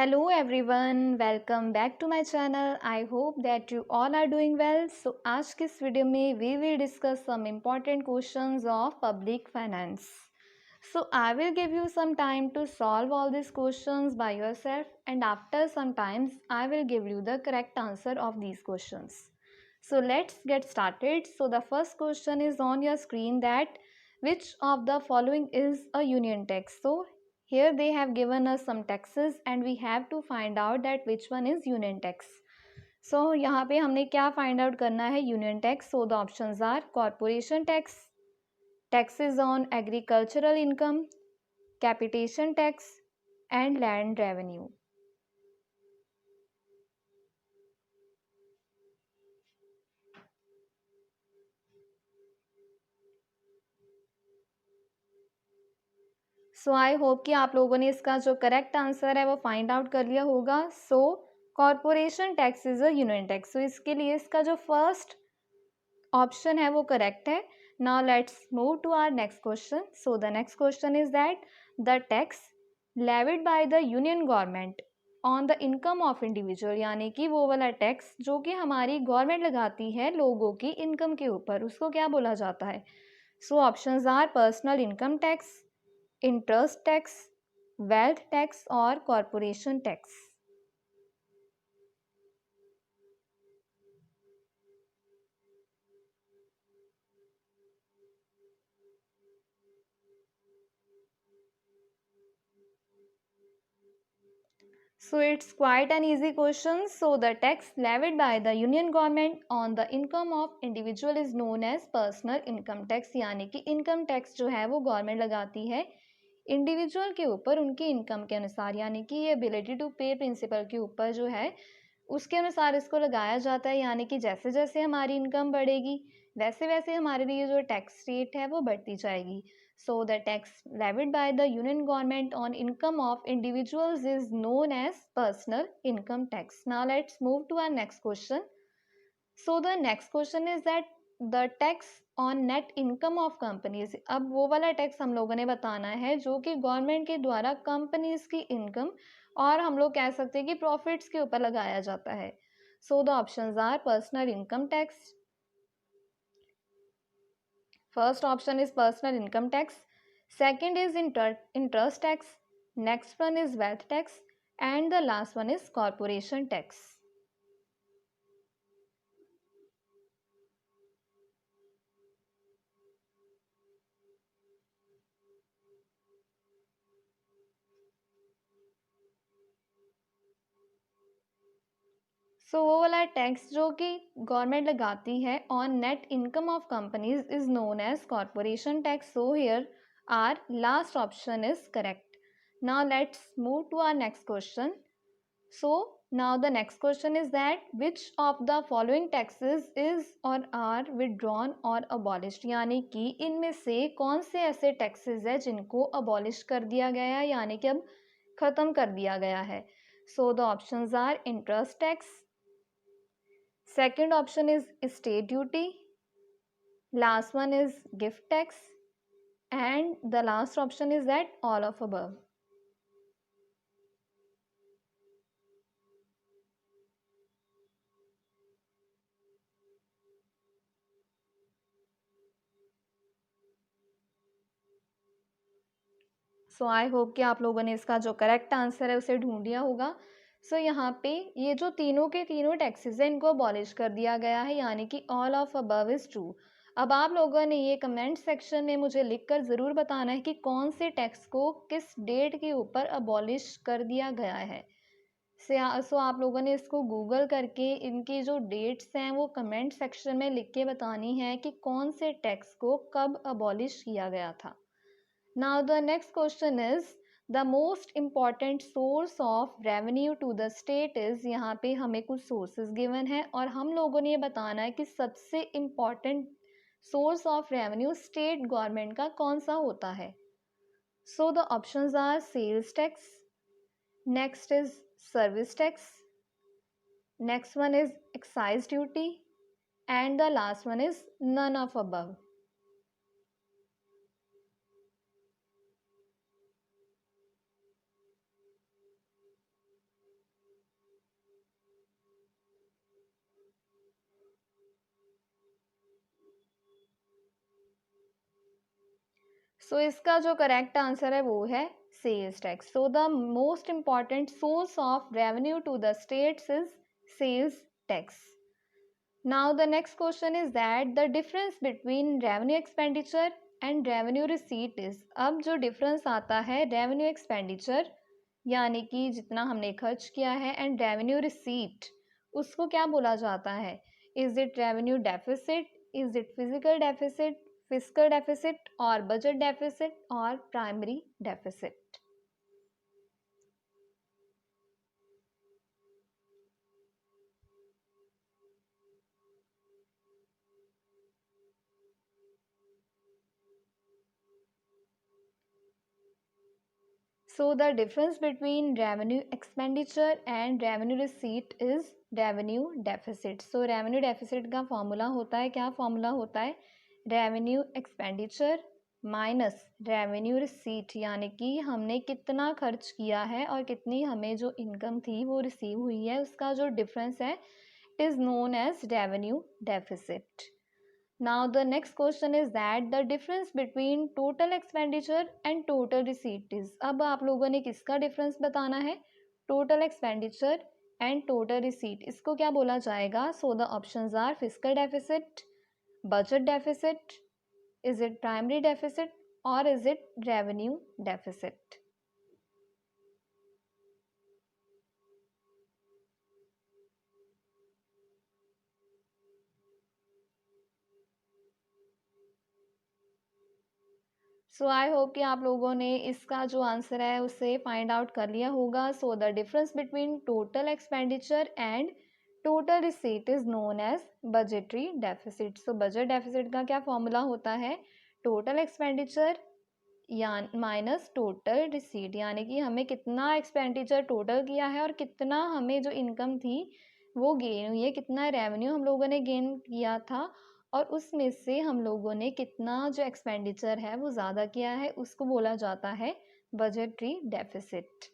Hello everyone, welcome back to my channel. I hope that you all are doing well. So आज की इस video में we will discuss some important questions of public finance. So I will give you some time to solve all these questions by yourself, and after some times I will give you the correct answer of these questions. So let's get started. So the first question is on your screen, that which of the following is a union tax? So here they have given us some taxes and we have to find out that which one is union tax. So यहाँ पे हमने क्या find out करना है? Union tax. So the options are corporation tax, taxes on agricultural income, capitation tax, and land revenue. So I hope कि आप लोगों ने इसका जो करेक्ट आंसर है वो फाइंड आउट कर लिया होगा. So corporation tax is a union tax. So इसके लिए इसका जो फर्स्ट ऑप्शन है वो करेक्ट है. Now let's move to our next question. So the next question is that the tax levied by the union government on the income of individual, यानी कि वो वाला टैक्स जो कि हमारी गवर्नमेंट लगाती है लोगों की इनकम के ऊपर, उसको क्या बोला जाता है? So options are personal income tax, interest tax, wealth tax और corporation tax. So it's quite an easy question. So the tax levied by the union government on the income of individual is known as personal income tax. यानी कि income tax जो है वो government लगाती है individual के ऊपर उनकी इनकम के अनुसार, यानी कि ये एबिलिटी टू पे प्रिंसिपल के ऊपर जो है उसके अनुसार इसको लगाया जाता है. यानी कि जैसे जैसे हमारी इनकम बढ़ेगी वैसे वैसे हमारे लिए जो टैक्स रेट है वो बढ़ती जाएगी. So the tax levied by the union government on income of individuals is known as personal income tax. Now let's move to our next question. So the next question is that the tax on net income of companies. अब वो वाला tax हम लोगों ने बताना है जो कि गवर्नमेंट के द्वारा कंपनीज की इनकम और हम लोग कह सकते हैं कि प्रॉफिट्स के ऊपर लगाया जाता है. So the options are personal income tax. First option is personal income tax. Second is interest tax. Next one is wealth tax. And the last one is corporation tax. सो वो वाला टैक्स जो कि गवर्नमेंट लगाती है on net income of companies is known as corporation tax. So here are last option is correct. Now let's move to our next question. So now the next question is that which of the following taxes is or are withdrawn or abolished, यानी कि इनमें से कौन से ऐसे taxes है जिनको abolish कर दिया गया है, यानी कि अब ख़त्म कर दिया गया है. So the options are interest tax, second option is state duty, last one is gift tax and the last option is that all of above. So I hope कि आप लोगों ने इसका जो करेक्ट आंसर है उसे ढूंढ लिया होगा. सो यहाँ पे ये जो तीनों के तीनों टैक्सेस हैं इनको अबॉलिश कर दिया गया है, यानी कि all of above is true. अब आप लोगों ने ये कमेंट सेक्शन में मुझे लिखकर ज़रूर बताना है कि कौन से टैक्स को किस डेट के ऊपर अबॉलिश कर दिया गया है. सो आप लोगों ने इसको गूगल करके इनकी जो डेट्स हैं वो कमेंट सेक्शन में लिख के बतानी है कि कौन से टैक्स को कब अबॉलिश किया गया था. Now the next question is the most important source of revenue to the state is. यहाँ पे हमें कुछ sources given है और हम लोगों ने ये बताना है कि सबसे important source of revenue state government का कौन सा होता है. So the options are sales tax, next is service tax, next one is excise duty and the last one is none of above. सो इसका जो करेक्ट आंसर है वो है sales tax. So the most important source of revenue to the states is sales tax. Now the next question is that the difference between revenue expenditure and revenue receipt is. अब जो difference आता है revenue expenditure यानी कि जितना हमने खर्च किया है and revenue receipt उसको क्या बोला जाता है? Is it revenue deficit? Is it physical deficit, fiscal deficit or budget deficit or primary deficit? So the difference between revenue expenditure and revenue receipt is revenue deficit. So revenue deficit का formula होता है, क्या formula होता है? revenue expenditure minus revenue receipt, यानी कि हमने कितना खर्च किया है और कितनी हमें जो इनकम थी वो रिसीव हुई है, उसका जो डिफरेंस है it is known as revenue deficit. Now the next question is that the difference between total expenditure and total receipt is. अब आप लोगों ने किसका डिफरेंस बताना है? Total expenditure and total receipt. इसको क्या बोला जाएगा? So the options are fiscal deficit, budget deficit, is it primary deficit और is it revenue deficit. So I hope कि आप लोगों ने इसका जो आंसर है उसे फाइंड आउट कर लिया होगा. So the difference between total expenditure and total receipt is known as budgetary deficit. So budget deficit का क्या फॉर्मूला होता है? टोटल एक्सपेंडिचर या माइनस टोटल रिसीट, यानी कि हमें कितना एक्सपेंडिचर टोटल किया है और कितना हमें जो इनकम थी वो गेन हुई है, कितना रेवेन्यू हम लोगों ने गेन किया था और उसमें से हम लोगों ने कितना जो एक्सपेंडिचर है वो ज़्यादा किया है, उसको बोला जाता है budgetary deficit.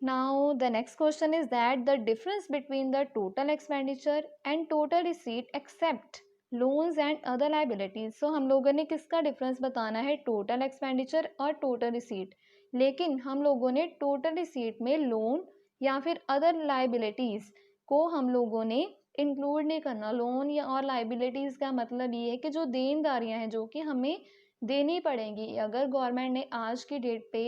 Now the next question is that the difference between the total expenditure and total receipt except loans and other liabilities. So हम लोगों ने किसका डिफरेंस बताना है? टोटल एक्सपेंडिचर और टोटल रिसीट. लेकिन हम लोगों ने टोटल रिसीट में लोन या फिर अदर लाइबिलिटीज़ को हम लोगों ने इंक्लूड नहीं करना. लोन या और लाइबिलिटीज़ का मतलब ये है कि जो देनदारियां हैं जो कि हमें देनी पड़ेंगी. अगर गवर्नमेंट ने आज की डेट पे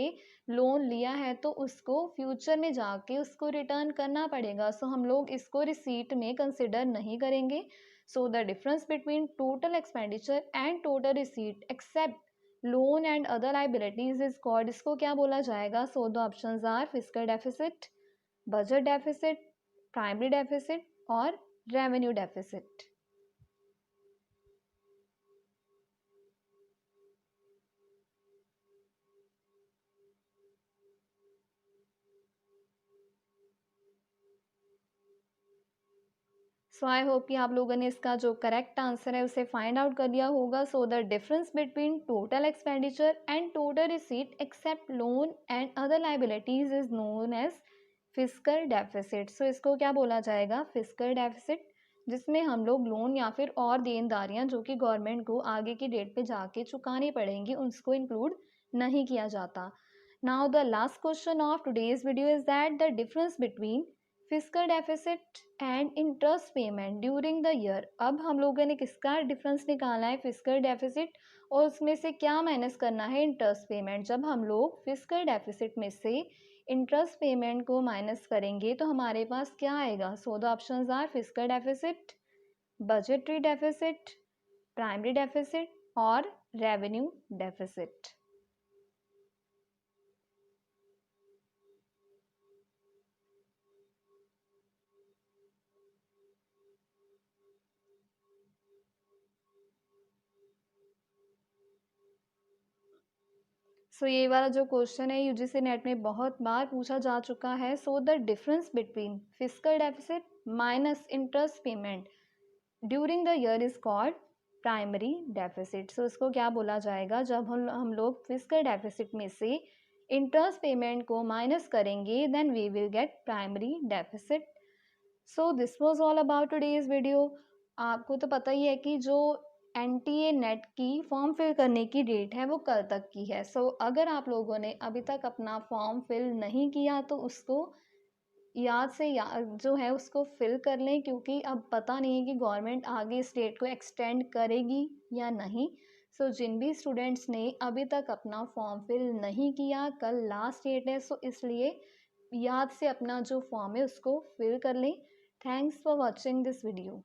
लोन लिया है तो उसको फ्यूचर में जाके उसको रिटर्न करना पड़ेगा. सो हम लोग इसको रिसीट में कंसिडर नहीं करेंगे. So the difference between total expenditure and total receipt except loan and other liabilities is called. इसको क्या बोला जाएगा? So the options are fiscal deficit, budget deficit, primary deficit और revenue deficit. So I hope कि आप लोगों ने इसका जो करेक्ट आंसर है उसे फाइंड आउट कर लिया होगा. So the difference between total expenditure and total receipt except loan and other liabilities is known as fiscal deficit. So इसको क्या बोला जाएगा? फिस्कल डेफिसिट, जिसमें हम लोग लोन या फिर और देनदारियां जो कि गवर्नमेंट को आगे की डेट पे जाके चुकानी पड़ेंगी उसको इंक्लूड नहीं किया जाता. Now the last question of today's video is that the difference between fiscal deficit and interest payment during the year. अब हम लोगों ने किसका डिफरेंस निकालना है? फिस्कल डेफिसिट और उसमें से क्या माइनस करना है? Interest payment. जब हम लोग फिस्कल डेफिसिट में से इंटरेस्ट पेमेंट को माइनस करेंगे तो हमारे पास क्या आएगा? So the options are fiscal deficit, budgetary deficit, primary deficit और रेवेन्यू डेफिसिट. सो ये वाला जो क्वेश्चन है यूजीसी नेट में बहुत बार पूछा जा चुका है. So the difference between fiscal deficit minus interest payment during the year is called primary deficit. So इसको क्या बोला जाएगा? जब हम लोग फिस्कल डेफिसिट में से इंटरेस्ट पेमेंट को माइनस करेंगे then we will get primary deficit. So this was all about today's video. आपको तो पता ही है कि जो एनटीए नेट की फॉर्म फिल करने की डेट है वो कल तक की है। सो अगर आप लोगों ने अभी तक अपना फॉर्म फिल नहीं किया तो उसको याद से जो है उसको फिल कर लें, क्योंकि अब पता नहीं है कि गवर्नमेंट आगे इस डेट को एक्सटेंड करेगी या नहीं। सो जिन भी स्टूडेंट्स ने अभी तक अपना फॉर्म फिल नहीं किया, कल लास्ट डेट है, सो इसलिए याद से अपना जो फॉर्म है उसको फिल कर लें। Thanks for watching this video.